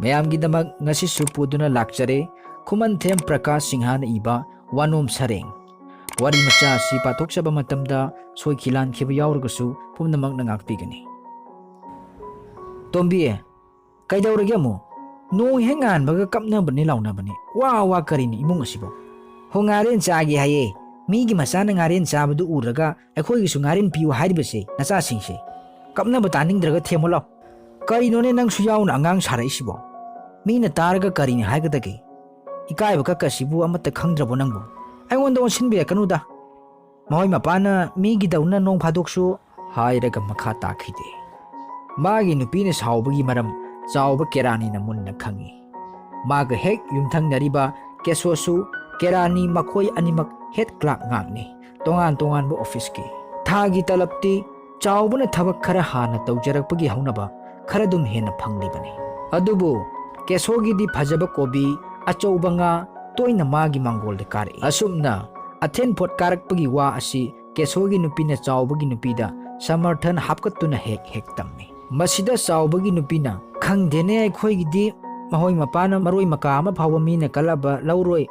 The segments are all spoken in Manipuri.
ꯃꯌꯥꯝꯒꯤꯗꯃꯛ ꯉꯁꯤꯁꯨ ꯄꯨꯗꯨꯅ ꯂꯥꯛꯆꯔꯦ ꯈꯨꯃꯟꯊꯦꯝ ꯄ꯭ꯔꯀꯥꯁ ꯁꯤꯡꯍꯥꯅ ꯏꯕ ꯋꯥꯅꯣꯝ ꯁꯔꯦꯡ. ꯋꯥꯔꯤ ꯃꯆꯥ ꯑꯁꯤ ꯄꯥꯊꯣꯛꯆꯕ ꯃꯇꯝꯗ ꯁꯣꯏꯈꯤ ꯂꯥꯟꯈꯤꯕ ꯌꯥꯎꯔꯒꯁꯨ ꯄꯨꯝꯅꯃꯛꯅ ꯉꯥꯛꯄꯤꯒꯅꯤ. ꯇꯣꯝꯕꯤ, ꯀꯩꯗꯧꯔꯒꯦ ꯑꯃꯨꯛ? ꯅꯣꯡ ꯍꯦꯛ ꯉꯥꯟꯕꯒ ꯀꯞꯅꯕꯅꯦ ꯂꯥꯎꯅꯕꯅꯦ. ꯋꯥ ꯀꯔꯤꯅꯤ ꯏꯃꯨꯡ ꯑꯁꯤꯕꯣ? ꯍꯣ, ꯉꯥꯔꯦꯟ ꯆꯥꯒꯦ ꯍꯥꯏꯌꯦ. ꯃꯤꯒꯤ ꯃꯆꯥꯅ ꯉꯥꯔꯦꯟ ꯆꯥꯕꯗꯨ ꯎꯔꯒ ꯑꯩꯈꯣꯏꯒꯤꯁꯨ ꯉꯥꯔꯦꯟ ꯄꯤꯌꯨ ꯍꯥꯏꯔꯤꯕꯁꯦ ꯅꯆꯥꯁꯤꯡꯁꯦ. ꯀꯞꯅꯕ ꯇꯥꯅꯤꯡꯗ꯭ꯔꯒ ꯊꯦꯝꯃꯣ ꯂꯥꯎ. ꯀꯔꯤꯅꯣꯅꯦ ꯅꯪꯁꯨ ꯌꯥꯎꯅ ꯑꯉꯥꯡ ꯁꯥꯔꯛꯏꯁꯤꯕꯣ? ꯃꯤꯅ ꯇꯥꯔꯒ ꯀꯔꯤꯅꯤ ꯍꯥꯏꯒꯗꯒꯦ? ꯏꯀꯥꯏꯕ ꯀꯛꯀꯁꯤꯕꯨ ꯑꯃꯠꯇ ꯈꯪꯗ꯭ꯔꯕꯣ ꯅꯪꯕꯨ? ꯑꯩꯉꯣꯟꯗ ꯑꯣꯟꯁꯤꯟꯕꯤꯔꯛꯀꯅꯨꯗ. ꯃꯍꯣꯏ ꯃꯄꯥꯅ ꯃꯤꯒꯤꯗꯧꯅ ꯅꯣꯡ ꯐꯥꯗꯣꯛꯁꯨ ꯍꯥꯏꯔꯒ ꯃꯈꯥ ꯇꯥꯈꯤꯗꯦ. ꯃꯥꯒꯤ ꯅꯨꯄꯤꯅ ꯁꯥꯎꯕꯒꯤ ꯃꯔꯝ ꯆꯥꯎꯕ ꯀꯦꯔꯥꯅꯤꯅ ꯃꯨꯟꯅ ꯈꯪꯉꯤ. ꯃꯥꯒ ꯍꯦꯛ ꯌꯨꯝꯊꯪꯅꯔꯤꯕ ꯀꯦꯁꯣꯁꯨ ꯀꯦꯔꯥꯅꯤ, ꯃꯈꯣꯏ ꯑꯅꯤꯃꯛ ꯍꯦꯗ ꯀ꯭ꯂꯥꯛ ꯉꯥꯛꯅꯤ, ꯇꯣꯉꯥꯟ ꯇꯣꯉꯥꯟꯕ ꯑꯣꯐꯤꯁꯀꯤ. ꯊꯥꯒꯤ ꯇꯂꯞꯇꯤ ꯆꯥꯎꯕꯅ ꯊꯕꯛ ꯈꯔ ꯍꯥꯟꯅ ꯇꯧꯖꯔꯛꯄꯒꯤ ꯍꯧꯅꯕ ꯈꯔꯗꯨꯝ ꯍꯦꯟꯅ ꯐꯪꯂꯤꯕꯅꯤ. ꯑꯗꯨꯕꯨ ꯀꯦꯁꯣꯒꯤꯗꯤ ꯐꯖꯕ ꯀꯣꯕꯤ, ꯑꯆꯧꯕ ꯉꯥ ꯇꯣꯏꯅ ꯃꯥꯒꯤ ꯃꯥꯡꯒꯣꯜꯗ ꯀꯥꯔꯛꯏ. ꯑꯁꯨꯝꯅ ꯑꯊꯦꯟꯄꯣꯠ ꯀꯥꯔꯛꯄꯒꯤ ꯋꯥ ꯑꯁꯤ ꯀꯦꯁꯣꯒꯤ ꯅꯨꯄꯤꯅ ꯆꯥꯎꯕꯒꯤ ꯅꯨꯄꯤꯗ ꯁꯃꯔꯊꯟ ꯍꯥꯞꯀꯠꯇꯨꯅ ꯍꯦꯛ ꯇꯝꯃꯤ. ꯃꯁꯤꯗ ꯆꯥꯎꯕꯒꯤ ꯅꯨꯄꯤꯅ, ꯈꯪꯗꯦꯅꯦ, ꯑꯩꯈꯣꯏꯒꯤꯗꯤ ꯃꯍꯣꯏ ꯃꯄꯥꯅ ꯃꯔꯣꯏ ꯃꯀꯥ ꯑꯃ ꯐꯥꯎꯕ ꯃꯤꯅ ꯀꯜꯂꯕ ꯂꯧꯔꯣꯏ,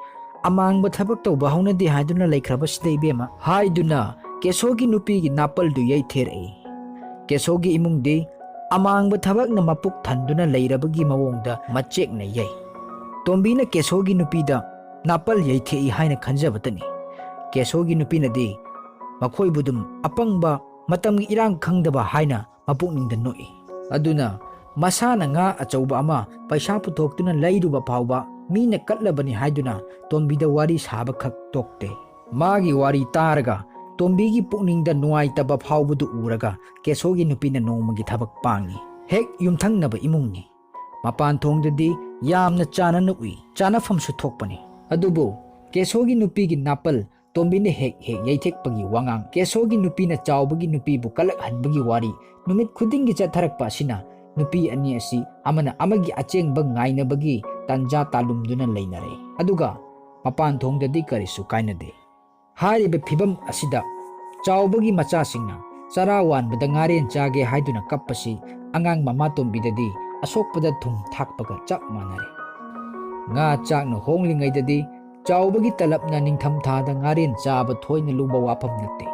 ꯑꯃꯥꯡꯕ ꯊꯕꯛ ꯇꯧꯕ ꯍꯧꯅꯗꯦ ꯍꯥꯏꯗꯨꯅ ꯂꯩꯈ꯭ꯔꯕꯁꯤꯗ ꯏꯕꯦꯝꯃ, ꯍꯥꯏꯗꯨꯅ ꯀꯦꯁꯣꯒꯤ ꯅꯨꯄꯤꯒꯤ ꯅꯥꯄꯜꯗꯨ ꯌꯩꯊꯦꯔꯛꯏ. ꯀꯦꯁꯣꯒꯤ ꯏꯃꯨꯡꯗꯤ ꯑꯃꯥꯡꯕ ꯊꯕꯛꯅ ꯃꯄꯨꯛ ꯊꯟꯗꯨꯅ ꯂꯩꯔꯕꯒꯤ ꯃꯑꯣꯡꯗ ꯃꯆꯦꯛꯅ ꯌꯩ. ꯇꯣꯝꯕꯤꯅ ꯀꯦꯁꯣꯒꯤ ꯅꯨꯄꯤꯗ ꯅꯥꯄꯜ ꯌꯩꯊꯦꯛꯏ ꯍꯥꯏꯅ ꯈꯟꯖꯕꯇꯅꯤ. ꯀꯦꯁꯣꯒꯤ ꯅꯨꯄꯤꯅꯗꯤ ꯃꯈꯣꯏꯕꯨꯗꯨꯝ ꯑꯄꯪꯕ, ꯃꯇꯝꯒꯤ ꯏꯔꯥꯡ ꯈꯪꯗꯕ ꯍꯥꯏꯅ ꯃꯄꯨꯛꯅꯤꯡꯗ ꯅꯣꯛꯏ. ꯑꯗꯨꯅ ꯃꯁꯥꯅ ꯉꯥ ꯑꯆꯧꯕ ꯑꯃ ꯄꯩꯁꯥ ꯄꯨꯊꯣꯛꯇꯨꯅ ꯂꯩꯔꯨꯕ ꯐꯥꯎꯕ ꯃꯤꯅ ꯀꯠꯂꯕꯅꯤ ꯍꯥꯏꯗꯨꯅ ꯇꯣꯝꯕꯤꯗ ꯋꯥꯔꯤ ꯁꯥꯕꯈꯛ ꯇꯣꯛꯇꯦ. ꯃꯥꯒꯤ ꯋꯥꯔꯤ ꯇꯥꯔꯒ ꯇꯣꯝꯕꯤꯒꯤ ꯄꯨꯛꯅꯤꯡꯗ ꯅꯨꯡꯉꯥꯏꯇꯕ ꯐꯥꯎꯕꯗꯨ ꯎꯔꯒ ꯀꯦꯁꯣꯒꯤ ꯅꯨꯄꯤꯅ ꯅꯣꯡꯃꯒꯤ ꯊꯕꯛ ꯄꯥꯡꯉꯤ. ꯍꯦꯛ ꯌꯨꯝꯊꯪꯅꯕ ꯏꯃꯨꯡꯅꯤ. ꯃꯄꯥꯟ ꯊꯣꯡꯗꯗꯤ ꯌꯥꯝꯅ ꯆꯥꯟꯅꯅ ꯎꯏ, ꯆꯥꯅꯐꯝꯁꯨ ꯊꯣꯛꯄꯅꯤ. ꯑꯗꯨꯕꯨ ꯀꯦꯁꯣꯒꯤ ꯅꯨꯄꯤꯒꯤ ꯅꯥꯄꯜ ꯇꯣꯝꯕꯤꯅ ꯍꯦꯛ ꯌꯩꯊꯦꯛꯄꯒꯤ ꯋꯥꯉꯥꯡ, ꯀꯦꯁꯣꯒꯤ ꯅꯨꯄꯤꯅ ꯆꯥꯎꯕꯒꯤ ꯅꯨꯄꯤꯕꯨ ꯀꯜꯂꯛꯍꯟꯕꯒꯤ ꯋꯥꯔꯤ ꯅꯨꯃꯤꯠ ꯈꯨꯗꯤꯡꯒꯤ ꯆꯠꯊꯔꯛꯄ ꯑꯁꯤꯅ ꯅꯨꯄꯤ ꯑꯅꯤ ꯑꯁꯤ ꯑꯃꯅ ꯑꯃꯒꯤ ꯑꯆꯦꯡꯕ ꯉꯥꯏꯅꯕꯒꯤ ꯇꯥꯟꯖꯥ ꯇꯥꯂꯨꯝꯗꯨꯅ ꯂꯩꯅꯔꯦ. ꯑꯗꯨꯒ ꯃꯄꯥꯟ ꯊꯣꯡꯗꯗꯤ ꯀꯔꯤꯁꯨ ꯀꯥꯏꯅꯗꯦ. ꯍꯥꯏꯔꯤꯕ ꯐꯤꯚꯝ ꯑꯁꯤꯗ ꯆꯥꯎꯕꯒꯤ ꯃꯆꯥꯁꯤꯡꯅ ꯆꯔꯥ ꯋꯥꯟꯕꯗ ꯉꯥꯔꯦꯟ ꯆꯥꯒꯦ ꯍꯥꯏꯗꯨꯅ ꯀꯞꯄꯁꯤ ꯑꯉꯥꯡ ꯃꯃꯥ ꯇꯣꯝꯕꯤꯗꯗꯤ ꯑꯁꯣꯛꯄꯗ ꯊꯨꯝ ꯊꯥꯛꯄꯒ ꯆꯞ ꯃꯥꯟꯅꯔꯦ. ꯉꯥ ꯆꯥꯛꯅ ꯍꯣꯡꯂꯤꯉꯩꯗꯗꯤ ꯆꯥꯎꯕꯒꯤ ꯇꯂꯞꯅ ꯅꯤꯡꯊꯝꯊꯥꯗ ꯉꯥꯔꯦꯟ ꯆꯥꯕ ꯊꯣꯏꯅ ꯂꯨꯕ ꯋꯥꯐꯝ ꯅꯠꯇꯦ.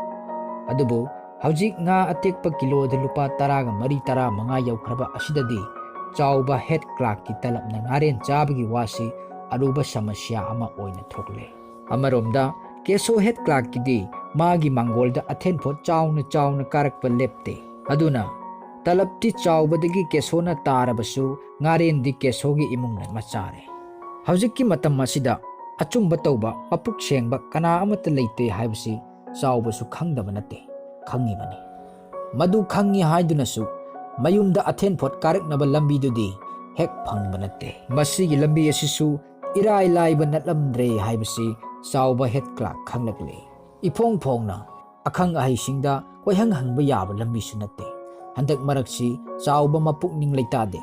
ꯑꯗꯨꯕꯨ ꯍꯧꯖꯤꯛ ꯉꯥ ꯑꯇꯦꯛꯄ ꯀꯤꯂꯣꯗ ꯂꯨꯄꯥ 14-15 ꯌꯧꯈ꯭ꯔꯕ ꯑꯁꯤꯗꯗꯤ ꯆꯥꯎꯕ ꯍꯦꯗ ꯀ꯭ꯂꯥꯛꯀꯤ ꯇꯂꯞꯅ ꯉꯥꯔꯦꯟ ꯆꯥꯕꯒꯤ ꯋꯥꯁꯤ ꯑꯔꯨꯕ ꯁꯃꯁ꯭ꯌꯥ ꯑꯃ ꯑꯣꯏꯅ ꯊꯣꯛꯂꯦ. ꯑꯃꯔꯣꯝꯗ ꯀꯦꯁꯣ ꯍꯦꯗ ꯀ꯭ꯂꯥꯛꯀꯤꯗꯤ ꯃꯥꯒꯤ ꯃꯥꯡꯒꯣꯜꯗ ꯑꯊꯦꯟꯄꯣꯠ ꯆꯥꯎꯅ ꯆꯥꯎꯅ ꯀꯥꯔꯛꯄ ꯂꯦꯞꯇꯦ. ꯑꯗꯨꯅ ꯇꯂꯞꯇꯤ ꯆꯥꯎꯕꯗꯒꯤ ꯀꯦꯁꯣꯅ ꯇꯥꯔꯕꯁꯨ ꯉꯥꯔꯦꯟꯗꯤ ꯀꯦꯁꯣꯒꯤ ꯏꯃꯨꯡꯅ ꯃꯆꯥꯔꯦ. ꯍꯧꯖꯤꯛꯀꯤ ꯃꯇꯝ ꯑꯁꯤꯗ ꯑꯆꯨꯝꯕ ꯇꯧꯕ, ꯃꯄꯨꯛ ꯁꯦꯡꯕ ꯀꯅꯥ ꯑꯃꯠꯇ ꯂꯩꯇꯦ ꯍꯥꯏꯕꯁꯤ ꯆꯥꯎꯕꯁꯨ ꯈꯪꯗꯕ ꯅꯠꯇꯦ, ꯈꯪꯉꯤꯕꯅꯤ. ꯃꯗꯨ ꯈꯪꯉꯤ ꯍꯥꯏꯗꯨꯅꯁꯨ ꯃꯌꯨꯝꯗ ꯑꯊꯦꯟꯄꯣꯠ ꯀꯥꯔꯛꯅꯕ ꯂꯝꯕꯤꯗꯨꯗꯤ ꯍꯦꯛ ꯐꯪꯕ ꯅꯠꯇꯦ. ꯃꯁꯤꯒꯤ ꯂꯝꯕꯤ ꯑꯁꯤꯁꯨ ꯏꯔꯥꯏ ꯂꯥꯏꯕ ꯅꯠꯂꯝꯗ꯭ꯔꯦ ꯍꯥꯏꯕꯁꯤ ꯆꯥꯎꯕ ꯍꯦꯗ ꯀ꯭ꯂꯥꯛ ꯈꯪꯂꯛꯂꯦ. ꯏꯐꯣꯡ ꯐꯣꯡꯅ ꯑꯈꯪ ꯑꯍꯩꯁꯤꯡꯗ ꯀꯣꯏꯍꯪ ꯍꯪꯕ ꯌꯥꯕ ꯂꯝꯕꯤꯁꯨ ꯅꯠꯇꯦ. ꯍꯟꯗꯛ ꯃꯔꯛꯁꯤ ꯆꯥꯎꯕ ꯃꯄꯨꯛꯅꯤꯡ ꯂꯩꯇꯥꯗꯦ.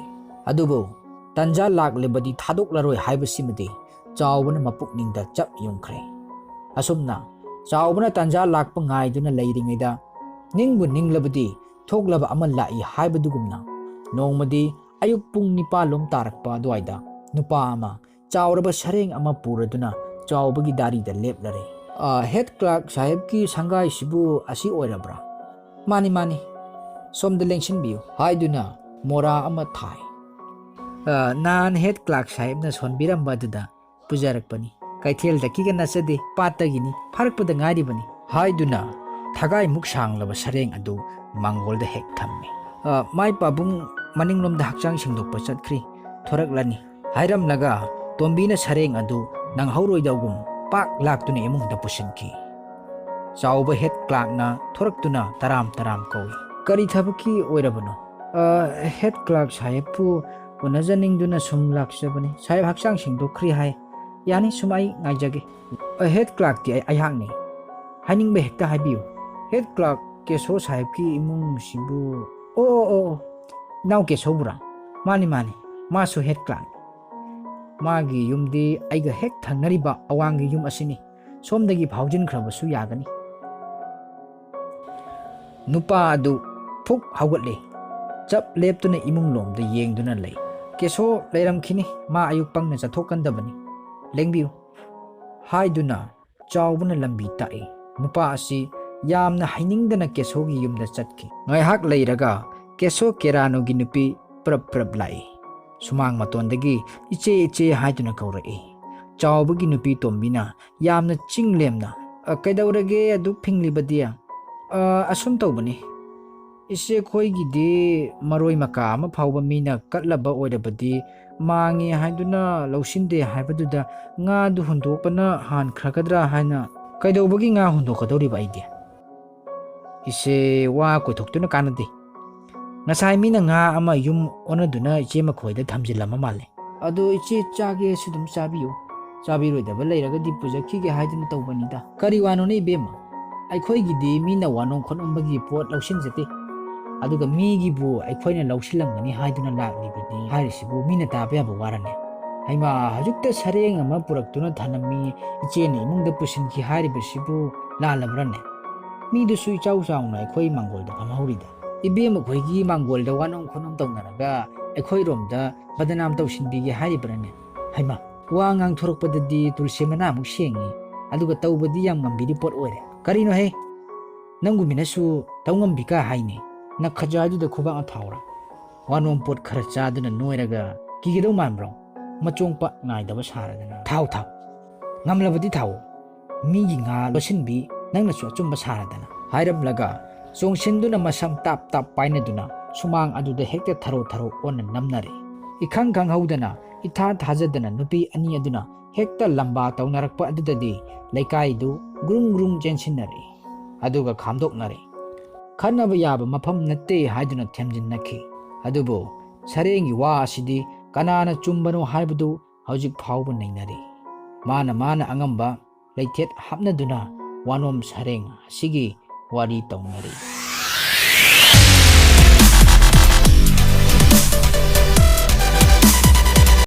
ꯑꯗꯨꯕꯨ ꯇꯟꯖꯥ ꯂꯥꯛꯂꯕꯗꯤ ꯊꯥꯗꯣꯛꯂꯔꯣꯏ ꯍꯥꯏꯕꯁꯤꯃꯗꯤ ꯆꯥꯎꯕꯅ ꯃꯄꯨꯛꯅꯤꯡꯗ ꯆꯞ ꯌꯨꯡꯈ꯭ꯔꯦ. ꯑꯁꯨꯝꯅ ꯆꯥꯎꯕꯅ ꯇꯟꯖꯥ ꯂꯥꯛꯄ ꯉꯥꯏꯗꯨꯅ ꯂꯩꯔꯤꯉꯩꯗ ꯅꯤꯡꯕꯨ ꯅꯤꯡꯂꯕꯗꯤ ꯊꯣꯛꯂꯕ ꯑꯃ ꯂꯥꯛꯏ ꯍꯥꯏꯕꯗꯨꯒꯨꯝꯅ ꯅꯣꯡꯃꯗꯤ ꯑꯌꯨꯛ ꯄꯨꯡ 9 ꯇꯥꯔꯛꯄ ꯑꯗꯨꯋꯥꯏꯗ ꯅꯨꯄꯥ ꯑꯃ ꯆꯥꯎꯔꯕ ꯁꯔꯦꯡ ꯑꯃ ꯄꯨꯔꯗꯨꯅ ꯆꯥꯎꯕꯒꯤ ꯗꯥꯔꯤꯗ ꯂꯦꯞꯂꯔꯦ. ꯍꯦꯗ ꯀ꯭ꯂꯥꯛ ꯁꯥꯍꯦꯕꯀꯤ ꯁꯪꯒꯥꯏꯁꯤꯕꯨ ꯑꯁꯤ ꯑꯣꯏꯔꯕ꯭ꯔꯥ? ꯃꯥꯅꯤ ꯃꯥꯅꯤ, ꯁꯣꯝꯗ ꯂꯦꯡꯁꯤꯟꯕꯤꯌꯨ ꯍꯥꯏꯗꯨꯅ ꯃꯣꯔꯥ ꯑꯃ ꯊꯥꯏ. ꯅꯍꯥꯟ ꯍꯦꯗ ꯀ꯭ꯂꯥꯛ ꯁꯥꯍꯦꯕꯅ ꯁꯣꯟꯕꯤꯔꯝꯕ ꯑꯗꯨꯗ ꯄꯨꯖꯔꯛꯄꯅꯤ. ꯀꯩꯊꯦꯜꯗꯒꯤꯒ ꯅꯠꯆꯗꯦ, ꯄꯥꯠꯇꯒꯤꯅꯤ, ꯐꯥꯔꯛꯄꯗ ꯉꯥꯏꯔꯤꯕꯅꯤ ꯍꯥꯏꯗꯨꯅ ꯊꯒꯥꯏꯃꯨꯛ ꯁꯥꯡꯂꯕ ꯁꯔꯦꯡ ꯑꯗꯨ ꯃꯥꯡꯒꯣꯜꯗ ꯍꯦꯛ ꯊꯝꯃꯤ. ꯃꯥꯏ ꯄꯥꯕꯨꯡ ꯃꯅꯤꯡꯂꯣꯝꯗ ꯍꯛꯆꯥꯡ ꯁꯦꯡꯗꯣꯛꯄ ꯆꯠꯈ꯭ꯔꯤ, ꯊꯣꯔꯛꯂꯅꯤ ꯍꯥꯏꯔꯝꯂꯒ ꯇꯣꯝꯕꯤꯅ ꯁꯔꯦꯡ ꯑꯗꯨ ꯅꯪꯍꯧꯔꯣꯏꯗꯧꯒꯨꯝ ꯄꯥꯛ ꯂꯥꯛꯇꯨꯅ ꯏꯃꯨꯡꯗ ꯄꯨꯁꯤꯟꯈꯤ. ꯆꯥꯎꯕ ꯍꯦꯗ ꯀ꯭ꯂꯥꯛꯅ ꯊꯣꯔꯛꯇꯨꯅ ꯇꯔꯥꯝ ꯀꯧꯏ. ꯀꯔꯤ ꯊꯕꯛꯀꯤ ꯑꯣꯏꯔꯕꯅꯣ? ꯍꯦꯗ ꯀ꯭ꯂꯥꯛ ꯁꯥꯍꯦꯕꯄꯨ ꯎꯅꯖꯅꯤꯡꯗꯨꯅ ꯁꯨꯝ ꯂꯥꯛꯆꯕꯅꯤ. ꯁꯥꯍꯦꯕ ꯍꯛꯆꯥꯡ ꯁꯦꯡꯗꯣꯛꯈ꯭ꯔꯤ ꯍꯥꯏ. ꯌꯥꯅꯤ, ꯁꯨꯝ ꯑꯩ ꯉꯥꯏꯖꯒꯦ. ꯍꯦꯗ ꯀ꯭ꯂꯥꯛꯇꯤ ꯑꯩꯍꯥꯛꯅꯤ, ꯍꯥꯏꯅꯤꯡꯕ ꯍꯦꯛꯇ ꯍꯥꯏꯕꯤꯌꯨ. ꯍꯦꯗ ꯀ꯭ꯂꯥꯛ ꯀꯦꯁꯣ ꯁꯥꯍꯦꯕꯀꯤ ꯏꯃꯨꯡꯁꯤꯕꯨ... ꯑꯣ, ꯏꯅꯥꯎ ꯀꯦꯁꯣꯕꯨꯔꯥ? ꯃꯥꯅꯤ, ꯃꯥꯁꯨ ꯍꯦꯗ ꯀ꯭ꯂꯥꯛꯅꯤ. ꯃꯥꯒꯤ ꯌꯨꯝꯗꯤ ꯑꯩꯒ ꯍꯦꯛ ꯊꯪꯅꯔꯤꯕ ꯑꯋꯥꯡꯒꯤ ꯌꯨꯝ ꯑꯁꯤꯅꯤ. ꯁꯣꯝꯗꯒꯤ ꯐꯥꯎꯖꯤꯟꯈ꯭ꯔꯕꯁꯨ ꯌꯥꯒꯅꯤ. Nupa adu phuk haugatle chap leptuna imung lomda yengduna lei keso leiramkhini ma ayuk pangna chathokandabani lengbiu haiduna chawbuna lambi tae nupa asi yamna hainingdana kesogi yumda chatki ngai hak leiraga keso kerano gi nupi prap prap lai sumang matondagi iche iche haiduna kaurai chawbagi nupi tombina yamna chinglemna kaidaurage adu phinglibadia asum tawbani ise khoigidi maroi maka ama phawba mina katlaba oirabadi mangi haiduna lausinde haibaduda nga du hundopana han khragadra haina kaidawbagi nga hundokadori ba ide ise wa koithoktuna kanade ngasai mina nga ama yum onaduna iche makhoida thamjilama male adu iche chage sudum chabiyo chabiroidaba leiragadi pujakhige haiduna tawbanida kari wano nei bema ꯑꯩꯈꯣꯏꯒꯤꯗꯤ ꯃꯤꯅ ꯋꯥꯅꯣꯡ ꯈꯣꯠꯅꯣꯡꯕꯒꯤ ꯄꯣꯠ ꯂꯧꯁꯤꯟꯖꯗꯦ ꯑꯗꯨꯒ ꯃꯤꯒꯤꯕꯨ ꯑꯩꯈꯣꯏꯅ ꯂꯧꯁꯤꯜꯂꯝꯒꯅꯤ ꯍꯥꯏꯗꯨꯅ ꯂꯥꯛꯂꯤꯕꯅꯤ ꯍꯥꯏꯔꯤꯁꯤꯕꯨ ꯃꯤꯅ ꯇꯥꯕ ꯌꯥꯕ ꯋꯥꯔꯅꯦ ꯍꯩꯃꯥ ꯍꯧꯖꯤꯛꯇ ꯁꯔꯦꯡ ꯑꯃ ꯄꯨꯔꯛꯇꯨꯅ ꯊꯅꯝꯃꯤ ꯏꯆꯦꯅ ꯏꯃꯨꯡꯗ ꯄꯨꯁꯤꯟꯈꯤ ꯍꯥꯏꯔꯤꯕꯁꯤꯕꯨ ꯂꯥꯜꯂꯕ꯭ꯔꯅꯦ ꯃꯤꯗꯨꯁꯨ ꯏꯆꯥꯎ ꯆꯥꯎꯅ ꯑꯩꯈꯣꯏ ꯃꯥꯡꯒꯣꯜꯗ ꯐꯝꯍꯧꯔꯤꯗ ꯏꯕꯦꯝ ꯑꯩꯈꯣꯏꯒꯤ ꯃꯥꯡꯒꯣꯜꯗ ꯋꯥꯅꯣꯡ ꯈꯣꯠꯅꯣꯡ ꯇꯧꯅꯔꯒ ꯑꯩꯈꯣꯏꯔꯣꯝꯗ ꯕꯗꯅꯥꯝ ꯇꯧꯁꯤꯟꯕꯤꯒꯦ ꯍꯥꯏꯔꯤꯕ꯭ꯔꯅꯦ ꯍꯩꯃꯥ ꯋꯥ ꯉꯥꯡꯊꯣꯔꯛꯄꯗꯗꯤ ꯇꯨꯜꯁꯤ ꯃꯅꯥꯃꯨꯛ ꯁꯦꯡꯉꯤ ꯑꯗꯨꯒ ꯇꯧꯕꯗꯤ ꯌꯥꯝ ꯉꯝꯕꯤꯔꯤ ꯄꯣꯠ ꯑꯣꯏꯔꯦ ꯀꯔꯤꯅꯣ ꯍꯦ ꯅꯪꯒꯨꯝꯕꯤꯅꯁꯨ ꯇꯧꯉꯝꯕꯤꯀ ꯍꯥꯏꯅꯤ ꯅꯈꯖꯥꯏꯗꯨꯗ ꯈꯨꯕꯥꯛꯅ ꯊꯥꯎꯔꯥ ꯋꯥꯅꯣꯝ ꯄꯣꯠ ꯈꯔ ꯆꯥꯗꯨꯅ ꯅꯣꯏꯔꯒ ꯀꯤꯒꯗꯧ ꯃꯥꯟꯕ꯭ꯔꯣ ꯃꯆꯣꯡꯄ ꯉꯥꯏꯗꯕ ꯁꯥꯔꯗꯅ ꯊꯥꯎ ꯉꯝꯂꯕꯗꯤ ꯊꯥꯎ ꯃꯤꯒꯤ ꯉꯥ ꯂꯣꯠꯁꯤꯟꯕꯤ ꯅꯪꯅꯁꯨ ꯑꯆꯨꯝꯕ ꯁꯥꯔꯗꯅ ꯍꯥꯏꯔꯝꯂꯒ ꯆꯣꯡꯁꯤꯟꯗꯨꯅ ꯃꯁꯝ ꯇꯥꯞ ꯇꯥꯞ ꯄꯥꯏꯅꯗꯨꯅ ꯁꯨꯃꯥꯡ ꯑꯗꯨꯗ ꯍꯦꯛꯇ ꯊꯔꯣ ꯊꯔꯣ ꯑꯣꯟꯅ ꯅꯝꯅꯔꯦ ꯏꯈꯪ ꯈꯪꯍꯧꯗꯅ ꯏꯊꯥ ꯊꯥꯖꯗꯅ ꯅꯨꯄꯤ ꯑꯅꯤ ꯑꯗꯨꯅ ꯍꯦꯛꯇ ꯂꯝꯕꯥ ꯇꯧꯅꯔꯛꯄ ꯑꯗꯨꯗꯗꯤ ꯂꯩꯀꯥꯏꯗꯨ ꯒ꯭ꯔꯨꯡ ꯒ꯭ꯔꯨꯡ ꯆꯦꯟꯁꯤꯟꯅꯔꯦ ꯑꯗꯨꯒ ꯈꯥꯝꯗꯣꯛꯅꯔꯦ ꯈꯟꯅꯕ ꯌꯥꯕ ꯃꯐꯝ ꯅꯠꯇꯦ ꯍꯥꯏꯗꯨꯅ ꯊꯦꯝꯖꯤꯟꯅꯈꯤ ꯑꯗꯨꯕꯨ ꯁꯔꯦꯡꯒꯤ ꯋꯥ ꯑꯁꯤꯗꯤ ꯀꯅꯥꯅ ꯆꯨꯝꯕꯅꯣ ꯍꯥꯏꯕꯗꯨ ꯍꯧꯖꯤꯛ ꯐꯥꯎꯕ ꯅꯩꯅꯔꯤ ꯃꯥꯅ ꯑꯉꯝꯕ ꯂꯩꯊꯦꯠ ꯍꯥꯞꯅꯗꯨꯅ ꯋꯥꯅꯣꯝ ꯁꯔꯦꯡ ꯑꯁꯤꯒꯤ ꯋꯥꯔꯤ ꯇꯧꯅꯔꯤ